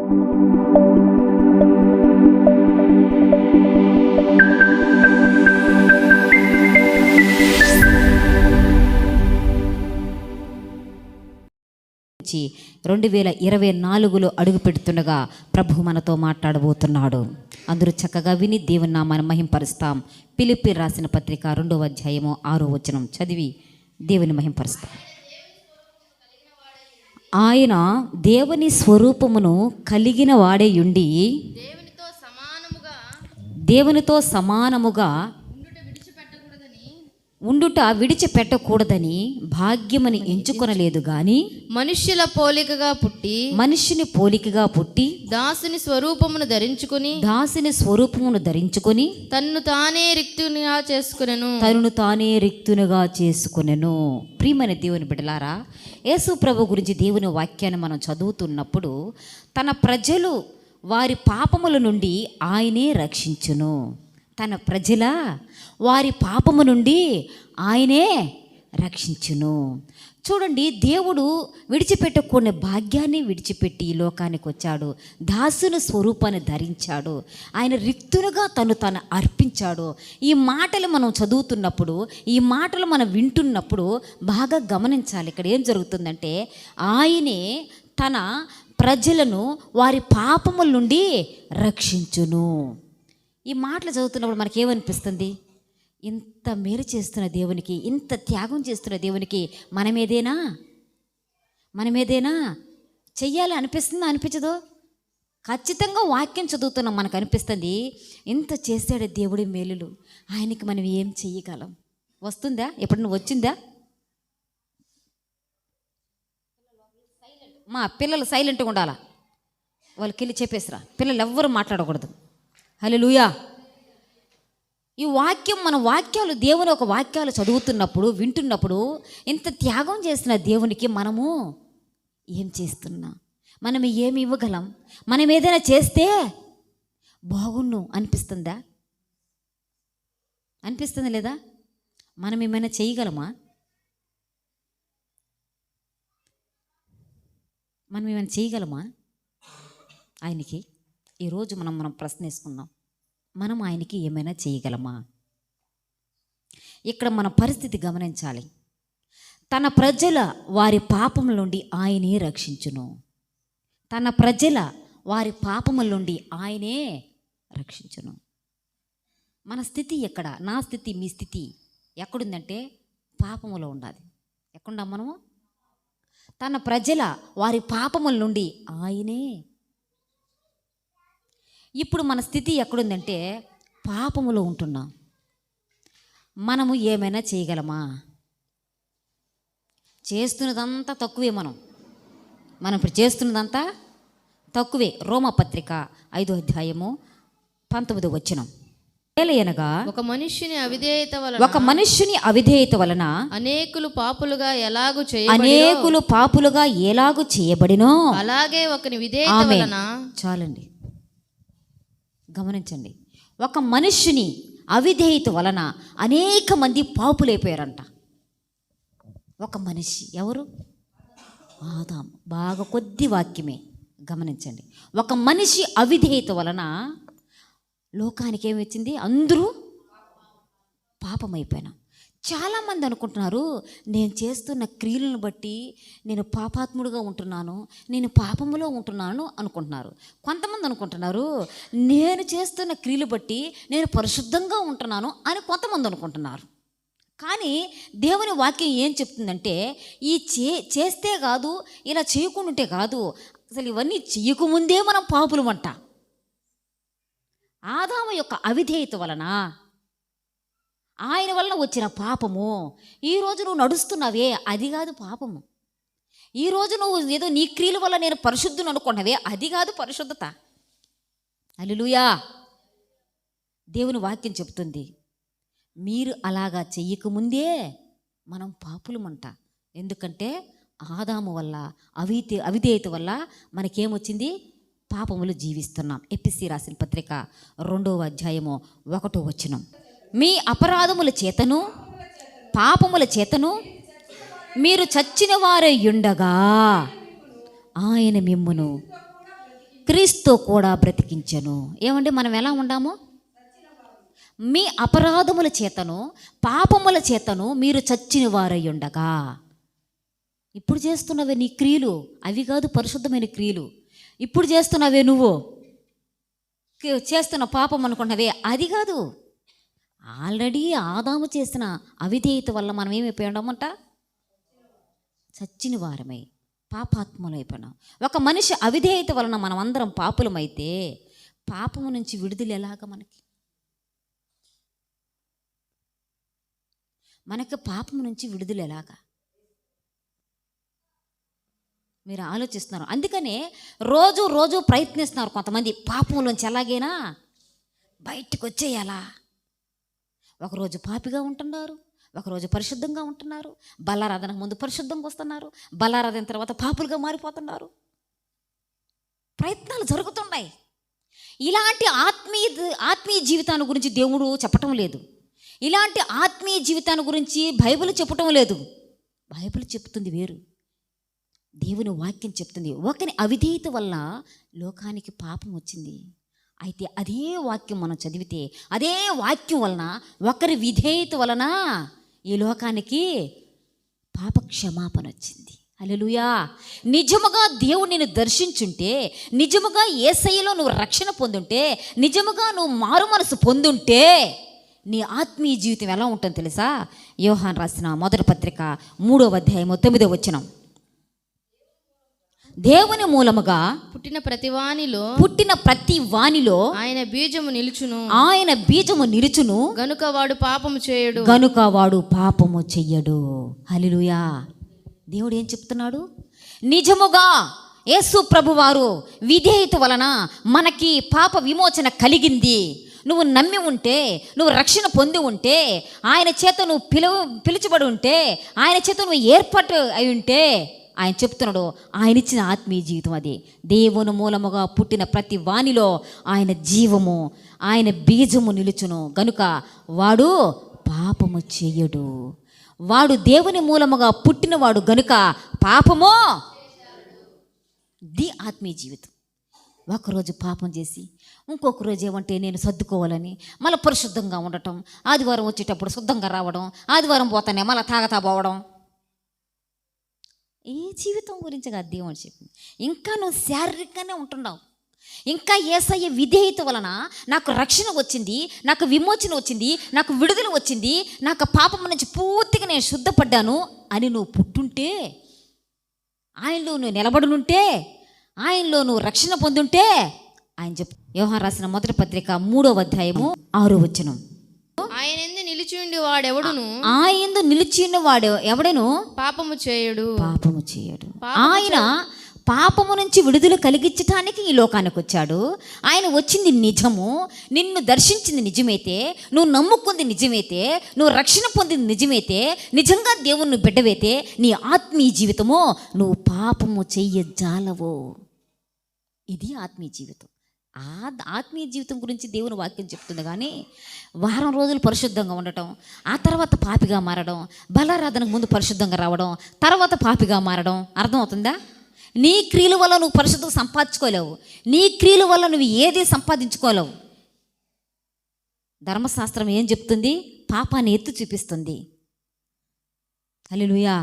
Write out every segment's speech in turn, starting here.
నుంచి 2024లో అడుగు పెడుతుండగా ప్రభు మనతో మాట్లాడబోతున్నాడు. అందరూ చక్కగా విని దేవుని నామాన్ని మహింపరుస్తాం. ఫిలిప్పీయులకు రాసిన పత్రిక 2వ అధ్యాయము 6వ వచనం చదివి దేవుని మహింపరుస్తాం. ఆయన దేవుని స్వరూపమును కలిగిన వాడే ఉండి దేవునితో సమానముగా ఉండుట విడిచిపెట్టకూడదని భాగ్యమని ఎంచుకొనలేదు గాని మనుష్యుని పోలికగా పుట్టి దాసుని స్వరూపమును ధరించుకొని తన్ను తానే రిక్తునిగా చేసుకొనెను. ప్రియమైన దేవుని బిడ్డలారా, యేసు ప్రభు గురించి దేవుని వాక్యాన్ని మనం చదువుతున్నప్పుడు తన ప్రజలు వారి పాపముల నుండి ఆయనే రక్షించును. తన ప్రజల వారి పాపము నుండి ఆయనే రక్షించును. చూడండి, దేవుడు విడిచిపెట్టకూడని భాగ్యాన్ని విడిచిపెట్టి ఈ లోకానికి వచ్చాడు. దాసుని స్వరూపాన్ని ధరించాడు. ఆయన రిక్తునుగా తను అర్పించాడు. ఈ మాటలు మనం చదువుతున్నప్పుడు, ఈ మాటలు మనం వింటున్నప్పుడు బాగా గమనించాలి. ఇక్కడ ఏం జరుగుతుందంటే, ఆయనే తన ప్రజలను వారి పాపముల నుండి రక్షించును. ఈ మాటలు చదువుతున్నప్పుడు మనకేమనిపిస్తుంది? ఇంత మేలు చేస్తున్న దేవునికి, ఇంత త్యాగం చేస్తున్న దేవునికి మనమేదేనా చెయ్యాలి అనిపిస్తుందో అనిపించదో? ఖచ్చితంగా వాక్యం చదువుతున్నాం, మనకు అనిపిస్తుంది ఇంత చేశాడు దేవుడి మేలులు, ఆయనకి మనం ఏం చెయ్యగలం? వస్తుందా? ఎప్పుడన్నా వచ్చిందా? మా పిల్లలు సైలెంట్గా ఉండాలా, వాళ్ళకి వెళ్ళి చెప్పేసిరా, పిల్లలు ఎవ్వరూ మాట్లాడకూడదు. హల్లెలూయా. ఈ వాక్యం, మన వాక్యాలు, దేవుని ఒక వాక్యాలు చదువుతున్నప్పుడు, వింటున్నప్పుడు ఇంత త్యాగం చేసిన దేవునికి మనము ఏం చేస్తున్నా, మనం ఏమి ఇవ్వగలం? మనం ఏదైనా చేస్తే బాగుండు అనిపిస్తుందా? అనిపిస్తుంది లేదా? మనం ఏమైనా చేయగలమా? మనం ఏమైనా చేయగలమా ఆయనకి? ఈరోజు మనం ప్రశ్న వేసుకుందాం, మనం ఆయనకి ఏమైనా చేయగలమా? ఇక్కడ మన పరిస్థితి గమనించాలి. తన ప్రజల వారి పాపముల నుండి ఆయనే రక్షించును. తన ప్రజల వారి పాపముల నుండి ఆయనే రక్షించును. మన స్థితి ఎక్కడ? నా స్థితి, మీ స్థితి ఎక్కడుందంటే పాపములో ఉండాలి. ఎక్కడుండాం మనము? తన ప్రజల వారి పాపముల నుండి ఆయనే. ఇప్పుడు మన స్థితి ఎక్కడుందంటే పాపములో ఉంటున్నాం. మనము ఏమైనా చేయగలమా? చేస్తున్నదంతా తక్కువే. మనం ఇప్పుడు చేస్తున్నదంతా తక్కువే. రోమపత్రిక 5వ అధ్యాయము 19వ వచనం. ఏలయనగా ఒక మనుష్యుని అవిధేయత వలన అనేకులు పాపులుగా ఎలాగు చేయబడినో అలాగే ఒకని విధేయత వలన. చాలండి, గమనించండి. ఒక మనుష్యుని అవిధేయత వలన అనేక మంది పాపులైపోయారంట. ఒక మనిషి ఎవరు? ఆదాము. బాగా కొద్ది వాక్యమే, గమనించండి. ఒక మనిషి అవిధేయత వలన లోకానికి ఏమి వచ్చింది? అందరూ పాపమైపోయినా. చాలామంది అనుకుంటున్నారు, నేను చేస్తున్న క్రియలను బట్టి నేను పాపాత్ముడుగా ఉంటున్నాను, నేను పాపములో ఉంటున్నాను అనుకుంటున్నారు. కొంతమంది అనుకుంటున్నారు, నేను చేస్తున్న క్రియలు బట్టి నేను పరిశుద్ధంగా ఉంటున్నాను అని కొంతమంది అనుకుంటున్నారు. కానీ దేవుని వాక్యం ఏం చెప్తుందంటే, ఈ చేస్తే కాదు, ఇలా చేయకుండా ఉంటే కాదు, అసలు ఇవన్నీ చేయకముందే మనం పాపులమంట. ఆదాము యొక్క అవిధేయత వలన, ఆయన వలన వచ్చిన పాపము. ఈరోజు నువ్వు నడుస్తున్నావే, అది కాదు పాపము. ఈరోజు నువ్వు ఏదో నీ క్రియల వల్ల నేను పరిశుద్ధుని అనుకున్నావే, అది కాదు పరిశుద్ధత. హల్లెలూయా. దేవుని వాక్యం చెప్తుంది, మీరు అలాగా చెయ్యకముందే మనం పాపులమంట. ఎందుకంటే ఆదాము వల్ల, అవిధేయత వల్ల మనకేమొచ్చింది? పాపములు జీవిస్తున్నాం. ఎఫెసీ రాసిన పత్రిక 2వ అధ్యాయము 1వ వచనం. మీ అపరాధముల చేతను పాపముల చేతను మీరు చచ్చిన వారై ఉండగా ఆయన మిమ్మును క్రీస్తు కూడా బ్రతికించెను. ఏమండి, మనం ఎలా ఉండాము? మీ అపరాధముల చేతను పాపముల చేతను మీరు చచ్చిన వారై ఉండగా. ఇప్పుడు చేస్తున్నవే నీ క్రియలు అవి కాదు, పరిశుద్ధమైన క్రియలు. ఇప్పుడు చేస్తున్నవే నువ్వు చేస్తున్న పాపం అనుకున్నవే అది కాదు. ఆల్రెడీ ఆదాము చేసిన అవిధేయత వల్ల మనం ఏమైపోయి ఉండమంట? చచ్చిన వారమై పాపాత్ములైపోయినాం. ఒక మనిషి అవిధేయత వలన మనం అందరం పాపులమైతే పాపము నుంచి విడుదల ఎలాగ? మనకి పాపం నుంచి విడుదల ఎలాగా? మీరు ఆలోచిస్తున్నారు. అందుకనే రోజు రోజు ప్రయత్నిస్తున్నారు కొంతమంది పాపంలోంచి ఎలాగైనా బయటకు వచ్చేయాలా. ఒకరోజు పాపిగా ఉంటున్నారు, ఒకరోజు పరిశుద్ధంగా ఉంటున్నారు. బల్లారాధనకు ముందు పరిశుద్ధంగా వస్తున్నారు, బల్లారాధన తర్వాత పాపులుగా మారిపోతున్నారు. ప్రయత్నాలు జరుగుతున్నాయి. ఇలాంటి ఆత్మీయ జీవితాన్ని గురించి దేవుడు చెప్పటం లేదు. ఇలాంటి ఆత్మీయ జీవితాన్ని గురించి బైబిల్ చెప్పటం లేదు. బైబిల్ చెప్తుంది వేరు, దేవుని వాక్యం చెప్తుంది. ఒకని అవిధేయత వల్ల లోకానికి పాపం వచ్చింది. అయితే అదే వాక్యం మనం చదివితే అదే వాక్యం వలన ఒకరి విధేయత వలన ఈ లోకానికి పాప క్షమాపణ వచ్చింది. హల్లెలూయా. నిజముగా దేవుడు నిన్ను దర్శించుంటే, నిజముగా యేసయ్యలో నువ్వు రక్షణ పొందుంటే, నిజముగా నువ్వు మారు మనసు పొందుంటే నీ ఆత్మీయ జీవితం ఎలా ఉంటుందో తెలుసా? యోహాను రాసిన మొదటి పత్రిక 3వ అధ్యాయం 9వ వచనం. దేవుని మూలముగా పుట్టిన ప్రతి వానిలో ఆయన బీజము నిలుచును గనుక వాడు పాపము చెయ్యడు. హల్లెలూయా. దేవుడు ఏం చెప్తున్నాడు? నిజముగా యేసు ప్రభువారు విధేయత వలన మనకి పాప విమోచన కలిగింది. నువ్వు నమ్మి ఉంటే, నువ్వు రక్షణ పొంది ఉంటే, ఆయన చేత నువ్వు పిలుచబడి ఉంటే, ఆయన చేత నువ్వు ఏర్పాటు అయి ఉంటే, ఆయన చెప్తున్నాడు ఆయన ఇచ్చిన ఆత్మీయ జీవితం అది. దేవుని మూలముగా పుట్టిన ప్రతి వానిలో ఆయన జీవము, ఆయన బీజము నిలుచును గనుక వాడు పాపము చెయ్యడు. వాడు దేవుని మూలముగా పుట్టినవాడు గనుక పాపము ఆత్మీయ జీవితం. ఒకరోజు పాపం చేసి ఇంకొక రోజు ఏమంటే నేను సర్దుకోవాలని మళ్ళీ పరిశుద్ధంగా ఉండటం, ఆదివారం వచ్చేటప్పుడు శుద్ధంగా రావడం, ఆదివారం పోతానే మళ్ళీ తాగతా పోవడం. ఈ జీవితం గురించి కాదు దేవుడు చెప్పింది. ఇంకా నువ్వు శారీరకంగానే ఉంటున్నావు. ఇంకా యేసయ్య విధేయత వలన నాకు రక్షణ వచ్చింది, నాకు విమోచన వచ్చింది, నాకు విడుదల వచ్చింది, నాకు పాపం నుంచి పూర్తిగా నేను శుద్ధపడ్డాను అని నువ్వు పుట్టుంటే, ఆయనలో నువ్వు నిలబడునుంటే, ఆయనలో నువ్వు రక్షణ పొందుంటే, ఆయన యోహాను రాసిన మొదటి పత్రిక 3వ అధ్యాయము 6వ వచనం. ఆయన యందు నిలిచియుండి వాడెవడును ఆయన నిలిచిన వాడు ఎవడను పాపము చేయడు. ఆయన పాపము నుంచి విడుదల కలిగించటానికి ఈ లోకానికి వచ్చాడు. ఆయన వచ్చింది నిజము. నిన్ను దర్శించింది నిజమైతే, నువ్వు నమ్ముకుంది నిజమైతే, నువ్వు రక్షణ పొందింది నిజమైతే, నిజంగా దేవుని బిడ్డవైతే నీ ఆత్మీయ జీవితము నువ్వు పాపము చెయ్యజాలవు. ఇది ఆత్మీయ జీవితం. ఆత్మీయ జీవితం గురించి దేవుని వాక్యం చెప్తుంది. కానీ వారం రోజులు పరిశుద్ధంగా ఉండటం, ఆ తర్వాత పాపిగా మారడం, బలారాధనకు ముందు పరిశుద్ధంగా రావడం, తర్వాత పాపిగా మారడం అర్థమవుతుందా? నీ క్రియల వల్ల నువ్వు పరిశుద్ధం సంపాదించుకోలేవు. నీ క్రియల వల్ల నువ్వు ఏది సంపాదించుకోలేవు. ధర్మశాస్త్రం ఏం చెప్తుంది? పాపాన్ని ఎత్తి చూపిస్తుంది. హల్లెలూయా.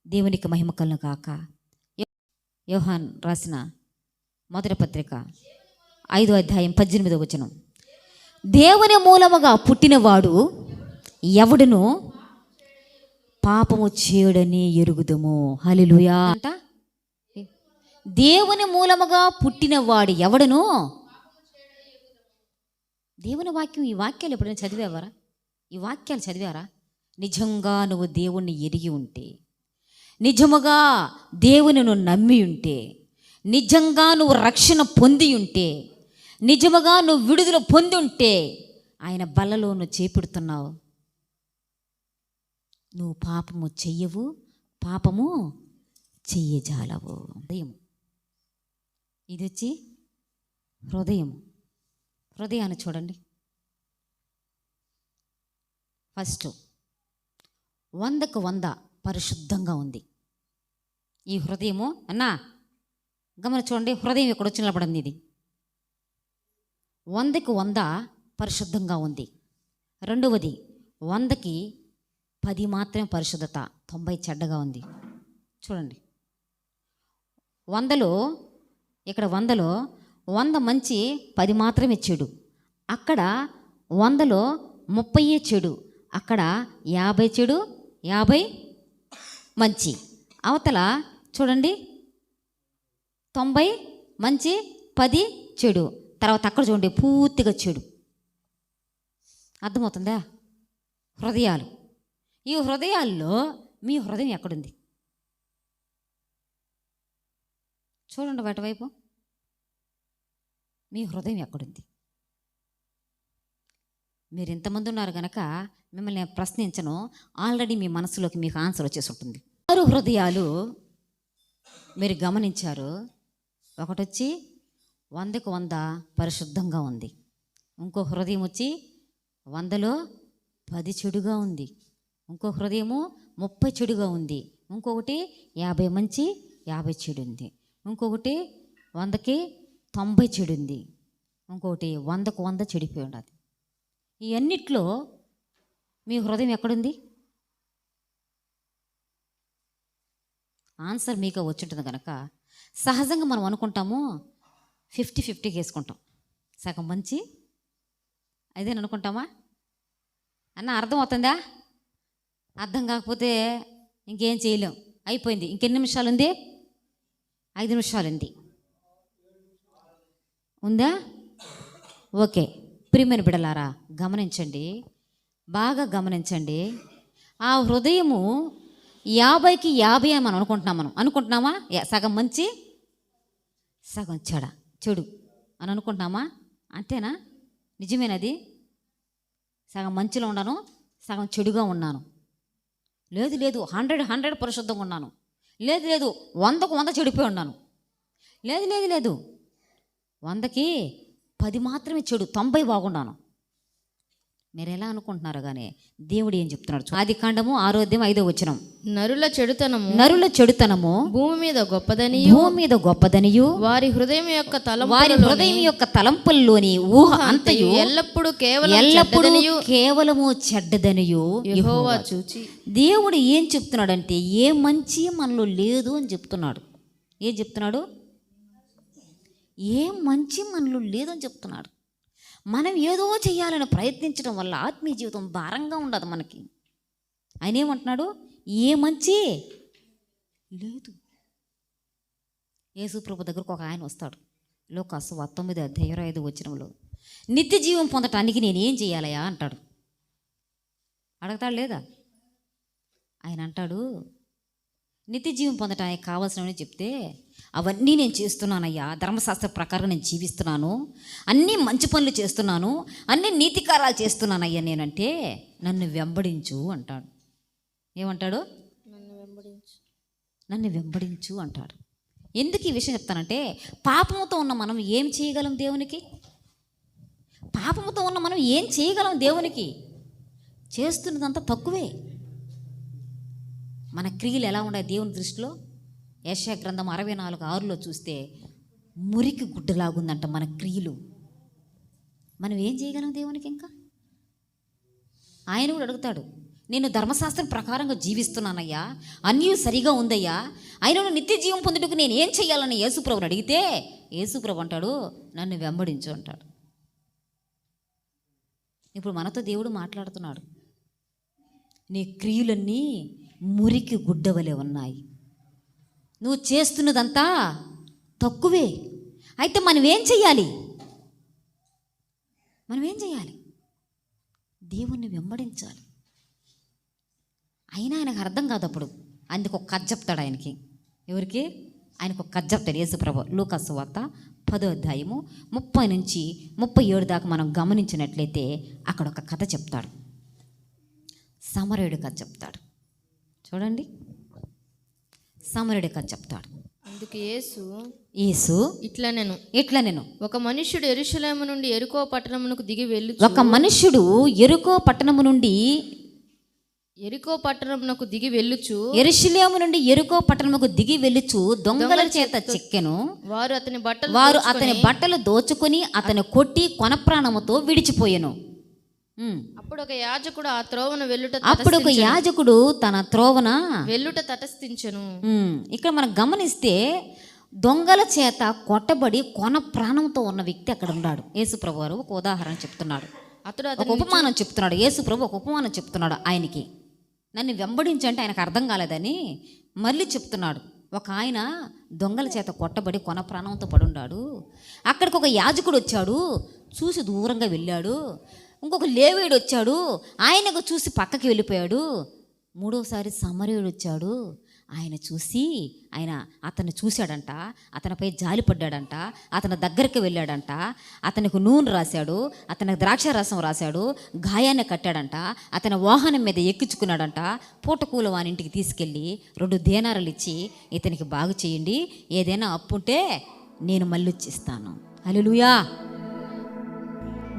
దేవునికి మహిమ కలుగును గాక. యోహాను రాసిన మొదటి పత్రిక 5వ అధ్యాయం 18వ వచనం. దేవుని మూలముగా పుట్టినవాడు ఎవడును పాపము చేయడని ఎరుగుదము. హల్లెలూయా అంట. దేవుని మూలముగా పుట్టినవాడు ఎవడును. దేవుని వాక్యం, ఈ వాక్యాలు ఎప్పుడైనా చదివేవారా? ఈ వాక్యాలు చదివారా? నిజంగా నువ్వు దేవుణ్ణి ఎరిగి ఉంటే, నిజముగా దేవుని నువ్వు నమ్మి ఉంటే, నిజంగా నువ్వు రక్షణ పొంది ఉంటే, నిజముగా నువ్వు విడుదల పొంది ఉంటే, ఆయన బల్లలో నువ్వు చేపెడుతున్నావు. నువ్వు పాపము చెయ్యవు, పాపము చెయ్యజాలవు. హృదయం ఇది వచ్చి హృదయాన్ని చూడండి. ఫస్ట్ 100కు 100 పరిశుద్ధంగా ఉంది ఈ హృదయము. అన్నా గమని చూడండి, హృదయం ఇక్కడ వచ్చి నిలబడింది. ఇది 100కి 100 పరిశుద్ధంగా ఉంది. రెండవది 100కి 10 మాత్రమే పరిశుద్ధత, 90 చెడ్డగా ఉంది. చూడండి, 100లో ఇక్కడ 100లో 100 మంచి, 10 మాత్రమే చెడు. అక్కడ 100లో 30 చెడు, అక్కడ 50 చెడు, 50 మంచి. అవతల చూడండి, 90 మంచి, 10 చెడు. తర్వాత అక్కడ చూడండి, పూర్తిగా చెడు. అర్థమవుతుందా? హృదయాలు. ఈ హృదయాల్లో మీ హృదయం ఎక్కడుంది? చూడండి బయటవైపు, మీ హృదయం ఎక్కడుంది? మీరు ఇంతమంది ఉన్నారు కనుక మిమ్మల్ని నేను ప్రశ్నించను, ఆల్రెడీ మీ మనసులోకి మీకు ఆన్సర్ వచ్చేసి ఉంటుంది. 6 హృదయాలు మీరు గమనించారు. ఒకటి వచ్చి 100కి 100 పరిశుద్ధంగా ఉంది. ఇంకో హృదయం వచ్చి 100లో 10 చెడుగా ఉంది. ఇంకో హృదయము 30 చెడుగా ఉంది. ఇంకొకటి 50 మంచి, 50 చెడు ఉంది. ఇంకొకటి 100కి 90 చెడు ఉంది. ఇంకొకటి 100కు 100 చెడిపోయి ఉండదు. ఈ అన్నిట్లో మీ హృదయం ఎక్కడుంది? ఆన్సర్ మీకు వచ్చుంటుంది కనుక సహజంగా మనం అనుకుంటాము 50-50 వేసుకుంటాం. సగం మంచి, అదేని అనుకుంటామా అన్న? అర్థం అవుతుందా? అర్థం కాకపోతే ఇంకేం చేయలేం, అయిపోయింది. ఇంకెన్ని నిమిషాలు ఉంది? 5 నిమిషాలు ఉంది. ఉందా? ఓకే. ప్రియమైన బిడ్డలారా, గమనించండి, బాగా గమనించండి. ఆ హృదయము 50కి 50 అని మనం అనుకుంటున్నామా? సగం మంచి, సగం చెడు అని అనుకుంటున్నామా? అంతేనా? నిజమేనది? సగం మంచిలో ఉన్నాను, సగం చెడుగా ఉన్నాను. లేదు 100 పరిశుద్ధంగా ఉన్నాను. లేదు 100కు 100 చెడిపోయి ఉన్నాను. లేదు 100కి 10 మాత్రమే చెడు, 90 బాగున్నాను. మీరు ఎలా అనుకుంటున్నారు? కానీ దేవుడు ఏం చెప్తున్నాడు? ఆదికాండము 6:5 నరుల చెడుతనము భూమి మీద గొప్పదనియు వారి హృదయం యొక్క తలంపుల్లోని ఊహ అంతయు ఎల్లప్పుడూ కేవలము చెడ్డదనియు యెహోవా చూచి. దేవుడు ఏం చెప్తున్నాడంటే ఏ మంచి మనలో లేదు అని చెప్తున్నాడు. ఏం చెప్తున్నాడు? ఏ మంచి మనలో లేదని చెప్తున్నాడు. మనం ఏదో చేయాలని ప్రయత్నించడం వల్ల ఆత్మీయ జీవితం భారంగా ఉండదు మనకి. ఆయన ఏమంటున్నాడు? ఏ మంచి లేదు. యేసుప్రభు దగ్గరకు ఒక ఆయన వస్తాడు. లూకాసు 9:25 నిత్య జీవం పొందటానికి నేనేం చేయాలయా అంటాడు. అడగతాడు లేదా? ఆయన అంటాడు, నిత్య జీవం పొందటానికి కావాల్సినవని చెప్తే అవన్నీ నేను చేస్తున్నానయ్యా, ధర్మశాస్త్ర ప్రకారం నేను జీవిస్తున్నాను, అన్నీ మంచి పనులు చేస్తున్నాను, అన్నీ నీతికారాలు చేస్తున్నానయ్యా నేనంటే నన్ను వెంబడించు అంటాడు. ఏమంటాడు? నన్ను వెంబడించు అంటాడు. ఎందుకు ఈ విషయం చెప్తానంటే, పాపముతో ఉన్న మనం ఏం చేయగలం దేవునికి? పాపముతో ఉన్న మనం ఏం చేయగలం దేవునికి? చేస్తున్నదంతా తక్కువే. మన క్రియలు ఎలా ఉన్నాయి దేవుని దృష్టిలో? యెషయా గ్రంథం 64:6 చూస్తే మురికి గుడ్డలాగుందంట మన క్రియలు. మనం ఏం చేయగలం దేవునికి? ఇంకా ఆయన కూడా అడుగుతాడు, నేను ధర్మశాస్త్రం ప్రకారంగా జీవిస్తున్నానయ్యా, అన్నీ సరిగా ఉందయ్యా, ఆయనను నిత్య జీవం పొందుటకు నేను ఏం చేయాలని యేసుప్రభుని అడిగితే యేసుప్రభు అంటాడు, నన్ను వెంబడించు అంటాడు. ఇప్పుడు మనతో దేవుడు మాట్లాడుతున్నాడు. నీ క్రియలన్నీ మురికి గుడ్డవలే ఉన్నాయి, నువ్వు చేస్తున్నదంతా తక్కువే. అయితే మనం ఏం చెయ్యాలి? దేవుణ్ణి వెంబడించాలి. అయినా ఆయనకు అర్థం కాదు. అప్పుడు అందుకు ఒక కథ చెప్తాడు ఆయనకి. ఎవరికి? ఆయనకు ఒక కథ చెప్తాడు యేసుప్రభు. లూకాసు వార్త 10:30-37 దాకా మనం గమనించినట్లయితే అక్కడ ఒక కథ చెప్తాడు. సమరయుడి కథ చెప్తాడు. చూడండి, సమరయుడి కథ చెప్తాడు. అందుకు యేసు ఇట్లా నేను ఒక మనుష్యుడు యెరూషలేము నుండి యెరికో పట్టణమునకు దిగి వెళ్ళి ఒక మనుష్యుడు యెరికో పట్టణము నుండి ఎరికో పట్టణమునకు దిగి వెళ్ళుచు యెరూషలేము నుండి యెరికో పట్టణముకు దిగి వెళ్ళుచు దొంగల చేత చిక్కెను. వారు అతని బట్టలు దోచుకుని అతను కొట్టి కొన ప్రాణముతో విడిచిపోయెను. అప్పుడు ఒక యాజకుడు ఆ త్రోవన తన త్రోవన వెళ్ళుట తటస్థించెను. ఇక్కడ మనం గమనిస్తే దొంగల చేత కొట్టబడి కొన ప్రాణంతో ఉన్న వ్యక్తి అక్కడ ఉన్నాడు. యేసుప్రభు వారు ఒక ఉదాహరణ చెప్తున్నాడు, ఒక ఉపమానం చెప్తున్నాడు. యేసుప్రభు ఒక ఉపమానం చెప్తున్నాడు ఆయనకి. నన్ను వెంబడించంటే ఆయనకు అర్థం కాలేదని మళ్ళీ చెప్తున్నాడు. ఒక ఆయన దొంగల చేత కొట్టబడి కొన ప్రాణంతో పడున్నాడు. అక్కడికి ఒక యాజకుడు వచ్చాడు, చూసి దూరంగా వెళ్ళాడు. ఇంకొక లేవీయుడు వచ్చాడు, ఆయనకు చూసి పక్కకి వెళ్ళిపోయాడు. మూడోసారి సమరయుడు వచ్చాడు, అతను చూశాడంట, అతనిపై జాలిపడ్డాడంట, అతని దగ్గరికి వెళ్ళాడంట, అతనికి నూనె రాశాడు, అతనికి ద్రాక్ష రసం రాశాడు, గాయాన్ని కట్టాడంట, అతని వాహనం మీద ఎక్కించుకున్నాడంట. పూటకూల వాని ఇంటికి తీసుకెళ్ళి 2 దేనారాలు ఇచ్చి ఇతనికి బాగు చేయండి, ఏదైనా అప్పుంటే నేను మళ్ళీ ఇస్తాను. హల్లెలూయా.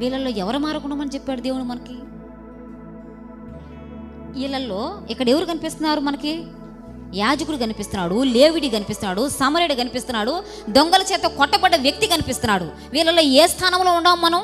వీళ్ళల్లో ఎవరు మారకుండామని చెప్పాడు దేవుడు మనకి. వీళ్ళల్లో ఇక్కడ ఎవరు కనిపిస్తున్నారు మనకి? యాజకుడు కనిపిస్తున్నాడు, లేవిడి కనిపిస్తున్నాడు, సమరయుడు కనిపిస్తున్నాడు, దొంగల చేత కొట్టబడ్డ వ్యక్తి కనిపిస్తున్నాడు. వీళ్ళలో ఏ స్థానంలో ఉన్నాం మనం?